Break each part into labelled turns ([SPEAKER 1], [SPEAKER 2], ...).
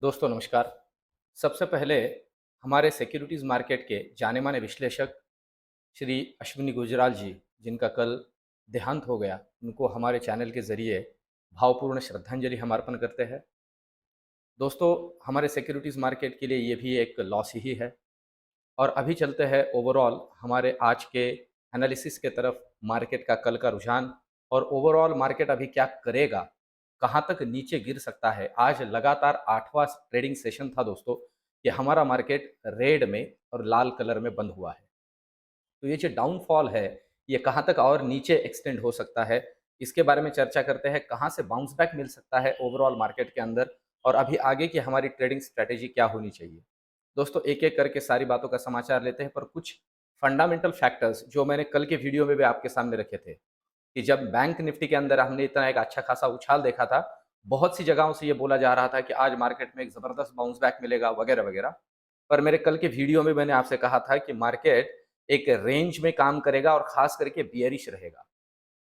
[SPEAKER 1] दोस्तों नमस्कार। सबसे पहले हमारे सिक्योरिटीज़ मार्केट के जाने-माने विश्लेषक श्री अश्विनी गुजराल जी, जिनका कल देहांत हो गया, उनको हमारे चैनल के ज़रिए भावपूर्ण श्रद्धांजलि हम अर्पण करते हैं। दोस्तों, हमारे सिक्योरिटीज़ मार्केट के लिए ये भी एक लॉस ही है। और अभी चलते हैं ओवरऑल हमारे आज के एनालिसिस के तरफ, मार्केट का कल का रुझान और ओवरऑल मार्केट अभी क्या करेगा, कहाँ तक नीचे गिर सकता है। आज लगातार 8वां ट्रेडिंग सेशन था दोस्तों, कि हमारा मार्केट रेड में और लाल कलर में बंद हुआ है। तो ये जो डाउनफॉल है, ये कहाँ तक और नीचे एक्सटेंड हो सकता है, इसके बारे में चर्चा करते हैं। कहाँ से बाउंस बैक मिल सकता है ओवरऑल मार्केट के अंदर, और अभी आगे की हमारी ट्रेडिंग स्ट्रैटेजी क्या होनी चाहिए। दोस्तों, एक-एक करके सारी बातों का समाचार लेते हैं, पर कुछ फंडामेंटल फैक्टर्स जो मैंने कल के वीडियो में भी आपके सामने रखे थे, कि जब बैंक निफ्टी के अंदर हमने इतना एक अच्छा खासा उछाल देखा था, बहुत सी जगहों से ये बोला जा रहा था कि आज मार्केट में एक ज़बरदस्त बाउंस बैक मिलेगा वगैरह-वगैरह। पर मेरे कल के वीडियो में मैंने आपसे कहा था कि मार्केट एक रेंज में काम करेगा और खास करके बियरिश रहेगा।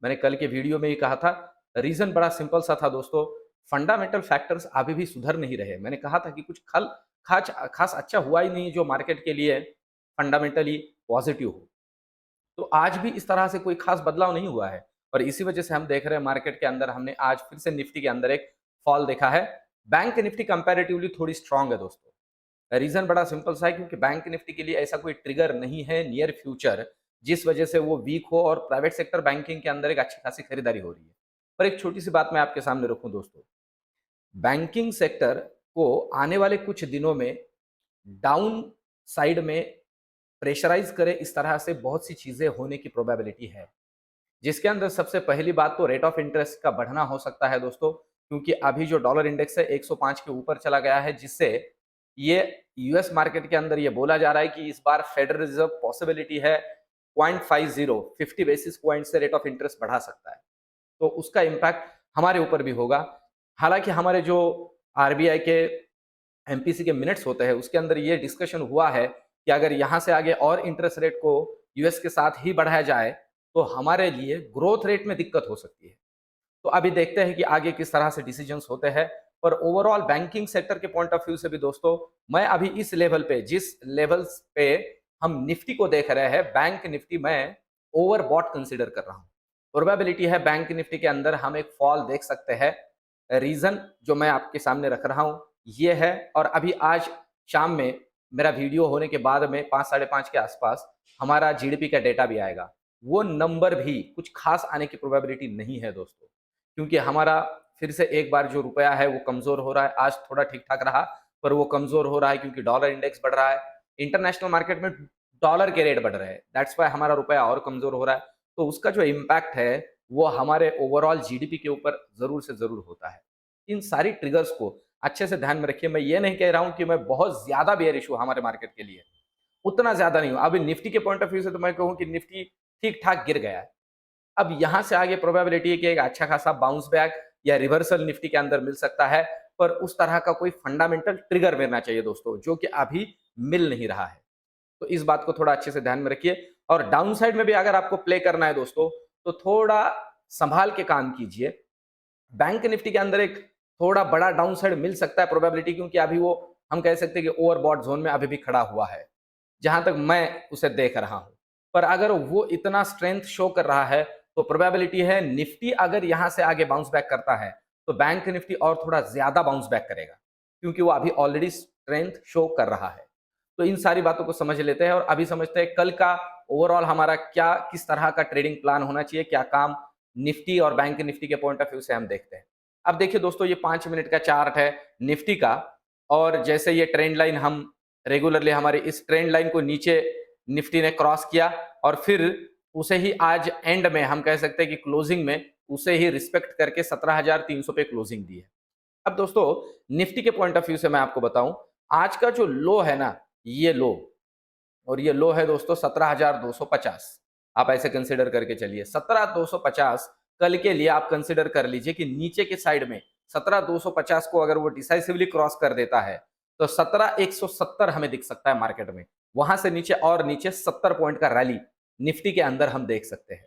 [SPEAKER 1] मैंने कल के वीडियो में ही कहा था। रीज़न बड़ा सिंपल सा था दोस्तों, फंडामेंटल फैक्टर्स अभी भी सुधर नहीं रहे। मैंने कहा था कि कुछ खल खाच खास अच्छा हुआ ही नहीं जो मार्केट के लिए फंडामेंटली पॉजिटिव हो। तो आज भी इस तरह से कोई खास बदलाव नहीं हुआ है, और इसी वजह से हम देख रहे हैं मार्केट के अंदर हमने आज फिर से निफ्टी के अंदर एक फॉल देखा है। बैंक निफ्टी कंपैरेटिवली थोड़ी स्ट्रांग है दोस्तों। रीज़न बड़ा सिंपल सा है, क्योंकि बैंक निफ्टी के लिए ऐसा कोई ट्रिगर नहीं है नियर फ्यूचर, जिस वजह से वो वीक हो, और प्राइवेट सेक्टर बैंकिंग के अंदर एक अच्छी खासी खरीदारी हो रही है। पर एक छोटी-सी बात मैं आपके सामने रखूँ दोस्तों, बैंकिंग सेक्टर को आने वाले कुछ दिनों में डाउन साइड में प्रेशराइज़ करे, इस तरह से बहुत सी चीज़ें होने की प्रोबेबिलिटी है। जिसके अंदर सबसे पहली बात तो रेट ऑफ इंटरेस्ट का बढ़ना हो सकता है दोस्तों, क्योंकि अभी जो डॉलर इंडेक्स है 105 के ऊपर चला गया है, जिससे ये यूएस मार्केट के अंदर ये बोला जा रहा है कि इस बार फेडरल रिजर्व पॉसिबिलिटी है 0.50 बेसिस पॉइंट से रेट ऑफ इंटरेस्ट बढ़ा सकता है। तो उसका इम्पैक्ट हमारे ऊपर भी होगा। हालांकि हमारे जो आरबीआई के एमपीसी के मिनट्स होते हैं, उसके अंदर ये डिस्कशन हुआ है कि अगर यहाँ से आगे और इंटरेस्ट रेट को यूएस के साथ ही बढ़ाया जाए, तो हमारे लिए ग्रोथ रेट में दिक्कत हो सकती है। तो अभी देखते हैं कि आगे किस तरह से डिसीजंस होते हैं। पर ओवरऑल बैंकिंग सेक्टर के पॉइंट ऑफ व्यू से भी दोस्तों, मैं अभी इस लेवल पे, जिस लेवल्स पे हम निफ्टी को देख रहे हैं, बैंक निफ्टी मैं ओवरबॉट कंसीडर कर रहा हूँ। प्रोबेबिलिटी है बैंक निफ्टी के अंदर हम एक फॉल देख सकते हैं। रीजन जो मैं आपके सामने रख रहा हूँ ये है, और अभी आज शाम में मेरा वीडियो होने के बाद में 5 साढ़े 5 के आसपास हमारा जीडीपी का डेटा भी आएगा। वो नंबर भी कुछ खास आने की प्रोबेबिलिटी नहीं है दोस्तों, क्योंकि हमारा फिर से एक बार जो रुपया है वो कमज़ोर हो रहा है। आज थोड़ा ठीक-ठाक रहा, पर वो कमज़ोर हो रहा है क्योंकि डॉलर इंडेक्स बढ़ रहा है। इंटरनेशनल मार्केट में डॉलर के रेट बढ़ रहे हैं, दैट्स व्हाई हमारा रुपया और कमज़ोर हो रहा है। तो उसका जो इम्पैक्ट है, वो हमारे ओवरऑल जीडीपी के ऊपर ज़रूर से ज़रूर होता है। इन सारी ट्रिगर्स को अच्छे से ध्यान में रखिए। मैं ये नहीं कह रहा हूँ कि मैं बहुत ज़्यादा बेयरिश हूँ हमारे मार्केट के लिए, उतना ज़्यादा नहीं हूँ। अभी निफ्टी के पॉइंट ऑफ व्यू से तो मैं कहूँ कि निफ्टी ठीक-ठाक गिर गया है। अब यहाँ से आगे प्रोबेबिलिटी है कि एक अच्छा खासा बाउंस बैक या रिवर्सल निफ्टी के अंदर मिल सकता है, पर उस तरह का कोई फंडामेंटल ट्रिगर मिलना चाहिए दोस्तों, जो कि अभी मिल नहीं रहा है। तो इस बात को थोड़ा अच्छे से ध्यान में रखिए, और डाउन साइड में भी अगर आपको प्ले करना है दोस्तों, तो थोड़ा संभाल के काम कीजिए। बैंक निफ्टी के अंदर एक थोड़ा बड़ा डाउन साइड मिल सकता है प्रोबेबिलिटी, क्योंकि अभी वो हम कह सकते हैं कि ओवरबॉट जोन में अभी भी खड़ा हुआ है, जहां तक मैं उसे देख रहा हूं। पर अगर वो इतना स्ट्रेंथ शो कर रहा है, तो प्रोबेबिलिटी है निफ्टी अगर यहां से आगे बाउंस बैक करता है, तो बैंक निफ्टी और थोड़ा ज्यादा बाउंस बैक करेगा, क्योंकि वो अभी ऑलरेडी स्ट्रेंथ शो कर रहा है। तो इन सारी बातों को समझ लेते हैं, और अभी समझते हैं कल का ओवरऑल हमारा क्या किस तरह का ट्रेडिंग प्लान होना चाहिए, क्या काम निफ्टी और बैंक निफ्टी के पॉइंट ऑफ व्यू से हम देखते हैं। अब देखिए दोस्तों, ये 5 मिनट का चार्ट है निफ्टी का, और जैसे ये ट्रेंड लाइन हम रेगुलरली हमारे इस ट्रेंड लाइन को नीचे निफ्टी ने क्रॉस किया, और फिर उसे ही आज एंड में हम कह सकते हैं कि क्लोजिंग में उसे ही रिस्पेक्ट करके 17,300 पे क्लोजिंग दी है। अब दोस्तों, निफ्टी के पॉइंट ऑफ व्यू से मैं आपको बताऊं, आज का जो लो है ना, ये लो, और ये लो है दोस्तों 17,250। आप ऐसे कंसिडर करके चलिए 17,250। कल के लिए आप कंसिडर कर लीजिए कि नीचे के साइड में 17,250 को अगर वो डिसाइसिवली क्रॉस कर देता है, तो 17,170 हमें दिख सकता है मार्केट में। वहां से नीचे और नीचे 70 पॉइंट का रैली निफ्टी के अंदर हम देख सकते हैं,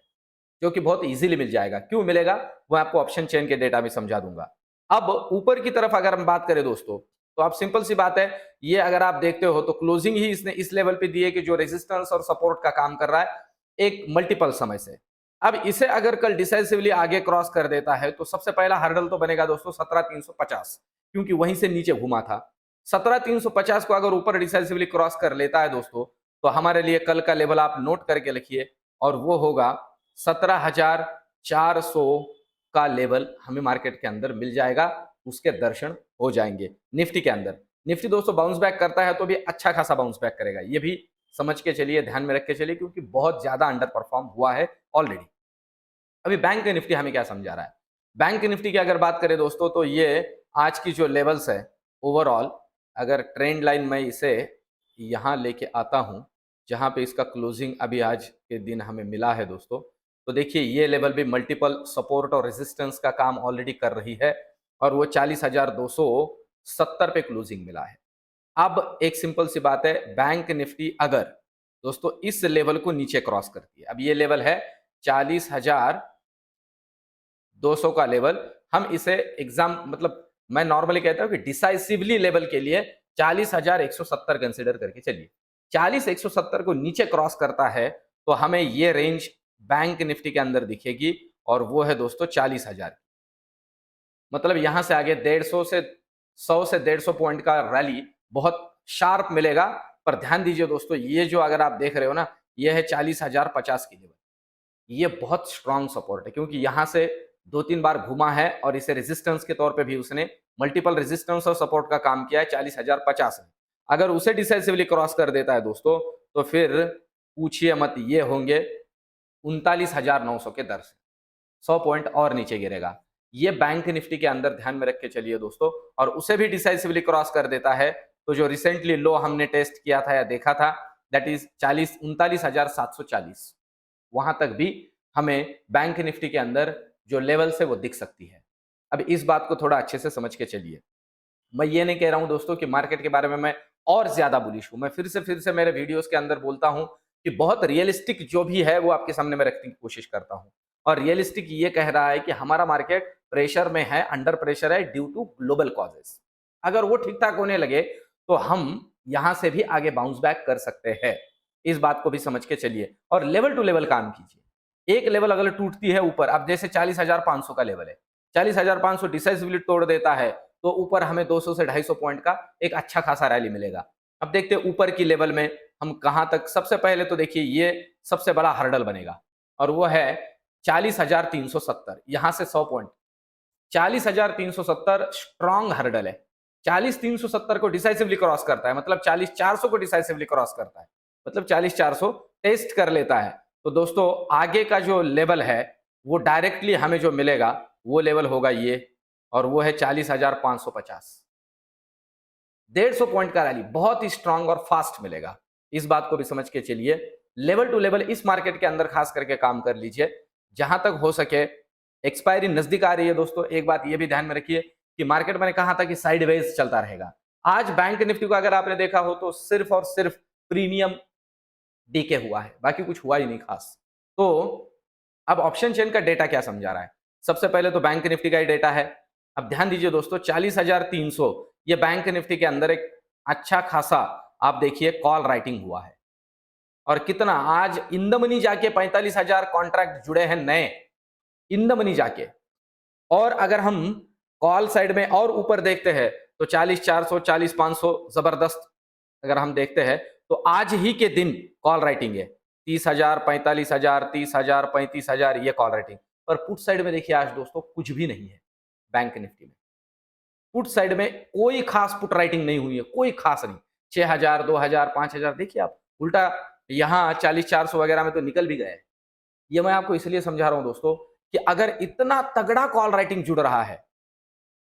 [SPEAKER 1] जो कि बहुत इजीली मिल जाएगा। क्यों मिलेगा, वो आपको ऑप्शन चेन के डेटा में समझा दूंगा। अब ऊपर की तरफ अगर हम बात करें दोस्तों, तो आप सिंपल सी बात है, ये अगर आप देखते हो तो क्लोजिंग ही इसने इस लेवल पे दी है कि जो रेजिस्टेंस और सपोर्ट का काम कर रहा है एक मल्टीपल समय से। अब इसे अगर कल डिसाइसिवली आगे क्रॉस कर देता है तो सबसे पहला हर्डल तो बनेगा दोस्तों 17,350, क्योंकि वहीं से नीचे घुमा था। 17,350 को अगर ऊपर डिसाइसिवली क्रॉस कर लेता है दोस्तों, तो हमारे लिए कल का लेवल आप नोट करके लिखिए, और वो होगा 17,400 का लेवल हमें मार्केट के अंदर मिल जाएगा, उसके दर्शन हो जाएंगे निफ्टी के अंदर। निफ्टी दोस्तों बाउंस बैक करता है तो भी अच्छा खासा बाउंस बैक करेगा, ये भी समझ के चलिए, ध्यान में रख के चलिए, क्योंकि बहुत ज्यादा अंडर परफॉर्म हुआ है ऑलरेडी। अभी बैंक निफ्टी हमें क्या समझा रहा है? बैंक निफ्टी की अगर बात करें दोस्तों, तो ये आज की जो लेवल्स है ओवरऑल, अगर ट्रेंड लाइन में इसे यहां लेके आता हूं, जहां पे इसका क्लोजिंग अभी आज के दिन हमें मिला है दोस्तों, तो देखिए ये लेवल भी मल्टीपल सपोर्ट और रेजिस्टेंस का काम ऑलरेडी कर रही है, और वो 40,270 पे क्लोजिंग मिला है। अब एक सिंपल सी बात है, बैंक निफ्टी अगर दोस्तों इस लेवल को नीचे क्रॉस करती है, अब ये लेवल है 40,200 का लेवल, हम इसे एग्जाम मतलब मैं नॉर्मली कहता हूं कि डिसाइसिवली लेवल के लिए 40,170 कंसीडर करके चलिए। 40,170 को नीचे क्रॉस करता है तो हमें ये रेंज बैंक निफ्टी के अंदर दिखेगी, और वो है दोस्तों 40,000। मतलब यहां से आगे 100 से 150 पॉइंट का रैली बहुत शार्प मिलेगा। पर ध्यान दीजिए दोस्तों, ये जो अगर आप देख रहे हो ना, ये है 40,050 की लेवल, ये बहुत स्ट्रांग सपोर्ट है, क्योंकि यहां से 2-3 बार घुमा है और इसे रेजिस्टेंस के तौर पे भी उसने मल्टीपल रेजिस्टेंस और सपोर्ट का काम किया है 40,050 में। अगर उसे डिसाइसिवली क्रॉस कर देता है दोस्तों, तो फिर पूछिए मत, ये होंगे 39,900 के दर से 100 पॉइंट और नीचे गिरेगा। ये बैंक निफ्टी के अंदर ध्यान में रख के चलिए दोस्तों, और उसे भी डिसाइसिवली क्रॉस कर देता है तो जो रिसेंटली लो हमने टेस्ट किया था या देखा था, दैट इज 39,740, वहां तक भी हमें बैंक निफ्टी के अंदर जो लेवल है वो दिख सकती है। अब इस बात को थोड़ा अच्छे से समझ के चलिए। मैं ये नहीं कह रहा हूं दोस्तों कि मार्केट के बारे में मैं और ज्यादा बुलिश हूं, मैं फिर से मेरे वीडियोस के अंदर बोलता हूं कि बहुत रियलिस्टिक जो भी है वो आपके सामने मैं रखने की कोशिश करता हूं, और रियलिस्टिक ये कह रहा है कि हमारा मार्केट प्रेशर में है, अंडर प्रेशर है ड्यू टू ग्लोबल कॉजेस। अगर वो ठीक ठाक होने लगे तो हम यहां से भी आगे बाउंस बैक कर सकते हैं, इस बात को भी समझ के चलिए, और लेवल टू लेवल काम कीजिए। एक लेवल अगर टूटती है ऊपर, अब जैसे 40,500 का लेवल है, 40,500 डिसाइसिवली तोड़ देता है तो ऊपर हमें 200 से 250 पॉइंट का एक अच्छा खासा रैली मिलेगा। अब देखते हैं ऊपर की लेवल में हम कहां तक। सबसे पहले तो देखिए ये सबसे बड़ा हर्डल बनेगा, और वो है 40,370, यहां से 100 पॉइंट। 40,370 स्ट्रॉन्ग हर्डल है। 40,370 को डिसाइसिवली क्रॉस करता है, मतलब 40,400 को डिसाइसिवली क्रॉस करता है, मतलब 40,400 टेस्ट कर लेता है, तो दोस्तों आगे का जो लेवल है वो डायरेक्टली हमें जो मिलेगा वो लेवल होगा ये, और वो है 40,550। 150 पॉइंट का रैली बहुत ही स्ट्रांग और फास्ट मिलेगा, इस बात को भी समझ के चलिए। लेवल टू लेवल इस मार्केट के अंदर खास करके काम कर लीजिए, जहां तक हो सके। एक्सपायरी नजदीक आ रही है दोस्तों, एक बात ये भी ध्यान में रखिए कि मार्केट मैंने कहा था कि साइडवेज चलता रहेगा। आज बैंक निफ्टी को अगर आपने देखा हो तो सिर्फ और सिर्फ प्रीमियम डीके हुआ है, बाकी कुछ हुआ ही नहीं खास। तो अब ऑप्शन चेन का डेटा क्या समझा रहा है? सबसे पहले तो बैंक निफ्टी का ही डेटा है। अब ध्यान दीजिए दोस्तों, 40,300 ये बैंक निफ्टी के अंदर एक अच्छा खासा आप देखिए कॉल राइटिंग हुआ है, और कितना आज इन द मनी जाके 45,000 कॉन्ट्रैक्ट जुड़े हैं नए, इन द मनी जाके। और अगर हम कॉल साइड में और ऊपर देखते हैं तो 40,400 40,500 जबरदस्त अगर हम देखते हैं तो आज ही के दिन कॉल राइटिंग है 30,000 45,000 30,000 35,000 ये कॉल राइटिंग। पर पुट साइड में देखिए आज दोस्तों कुछ भी नहीं है बैंक निफ्टी में। पुट साइड में कोई खास पुट राइटिंग नहीं हुई है, कोई खास नहीं। 6,000 2,000 5,000 देखिए आप, उल्टा यहाँ 40,400 वगैरह में तो निकल भी गए। ये मैं आपको इसलिए समझा रहा हूं दोस्तों कि अगर इतना तगड़ा कॉल राइटिंग जुड़ रहा है,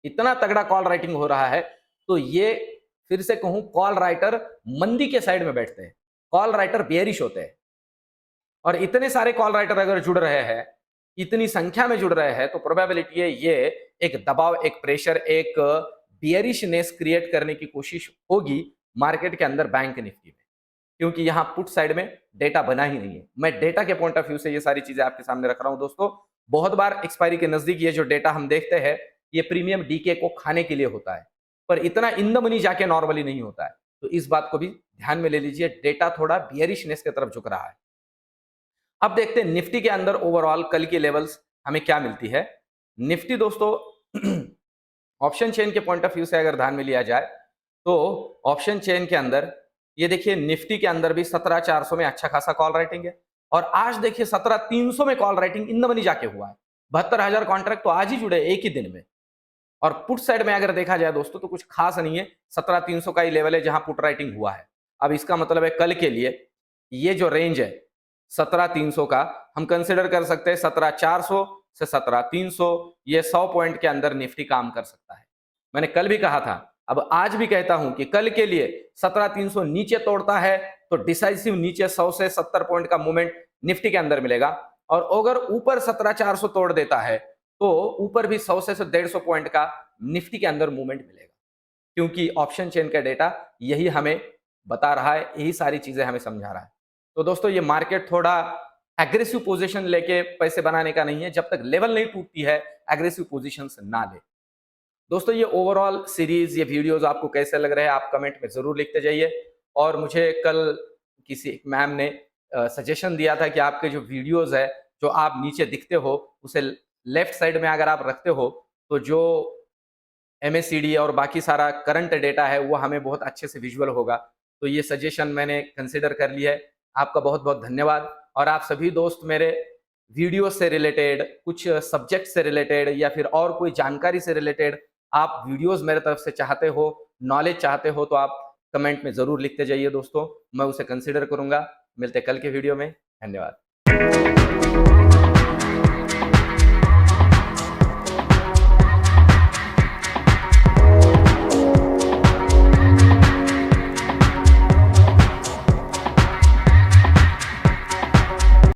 [SPEAKER 1] इतना तगड़ा कॉल राइटिंग हो रहा है, तो ये फिर से कहूं कॉल राइटर मंदी के साइड में बैठते हैं, कॉल राइटर बेयरिश होते हैं। और इतने सारे कॉल राइटर अगर जुड़ रहे हैं, इतनी संख्या में जुड़ रहे हैं, तो प्रोबेबिलिटी है ये एक दबाव, एक प्रेशर, एक बियरिशनेस क्रिएट करने की कोशिश होगी मार्केट के अंदर बैंक निफ्टी में, क्योंकि यहां पुट साइड में डेटा बना ही नहीं है। मैं डेटा के पॉइंट ऑफ व्यू से ये सारी चीजें आपके सामने रख रहा हूं दोस्तों। बहुत बार एक्सपायरी के नजदीक ये जो डेटा हम देखते हैं, ये प्रीमियम डीके को खाने के लिए होता है। पर इतना इन द मनी जाके नॉर्मली नहीं होता है। तो इस बात को भी ध्यान में ले लीजिए, डेटा थोड़ा बियरिशनेस की तरफ झुक रहा है। अब देखते हैं निफ्टी के अंदर ओवरऑल कल की लेवल्स हमें क्या मिलती है। निफ्टी दोस्तों ऑप्शन चेन के पॉइंट ऑफ व्यू से अगर ध्यान में लिया जाए तो ऑप्शन चेन के अंदर ये देखिए निफ्टी के अंदर भी 17,400 में अच्छा खासा कॉल राइटिंग है, और आज देखिए 17,300 में call writing in the money जाके हुआ है। 72,000 कॉन्ट्रैक्ट तो आज ही जुड़े एक ही दिन में। और पुट साइड में अगर देखा जाए दोस्तों तो कुछ खास नहीं है, 17,300 का ही लेवल है जहां पुट राइटिंग हुआ है। अब इसका मतलब है कल के लिए ये जो रेंज है 17,300 का, हम कंसिडर कर सकते हैं 17,400 से 17,300, ये 100 पॉइंट के अंदर निफ्टी काम कर सकता है। मैंने कल भी कहा था, अब आज भी कहता हूं कि कल के लिए 17,300 नीचे तोड़ता है तो डिसाइसिव नीचे 100 से 70 पॉइंट का मूवमेंट निफ्टी के अंदर मिलेगा, और अगर ऊपर 17,400 तोड़ देता है तो ऊपर भी 100 से 150 पॉइंट का निफ्टी के अंदर मूवमेंट मिलेगा, क्योंकि ऑप्शन चेन का डेटा यही हमें बता रहा है, यही सारी चीजें हमें समझा रहा है। तो दोस्तों ये मार्केट थोड़ा एग्रेसिव पोजीशन लेके पैसे बनाने का नहीं है, जब तक लेवल नहीं टूटती है एग्रेसिव पोजीशन ना ले। दोस्तों ये ओवरऑल सीरीज, ये वीडियोस आपको कैसे लग रहे हैं आप कमेंट में जरूर लिखते जाइए। और मुझे कल किसी मैम ने सजेशन दिया था कि आपके जो वीडियोस है जो आप नीचे दिखते हो उसे लेफ्ट साइड में अगर आप रखते हो तो जो MACD और बाकी सारा करंट डेटा है वो हमें बहुत अच्छे से विजुअल होगा। तो ये सजेशन मैंने कंसिडर कर लिया है। आपका बहुत बहुत धन्यवाद। और आप सभी दोस्त मेरे वीडियो से रिलेटेड, कुछ सब्जेक्ट से रिलेटेड या फिर और कोई जानकारी से रिलेटेड आप वीडियोस मेरे तरफ से चाहते हो, नॉलेज चाहते हो, तो आप कमेंट में ज़रूर लिखते जाइए दोस्तों, मैं उसे कंसिडर करूँगा। मिलते कल के वीडियो में। धन्यवाद।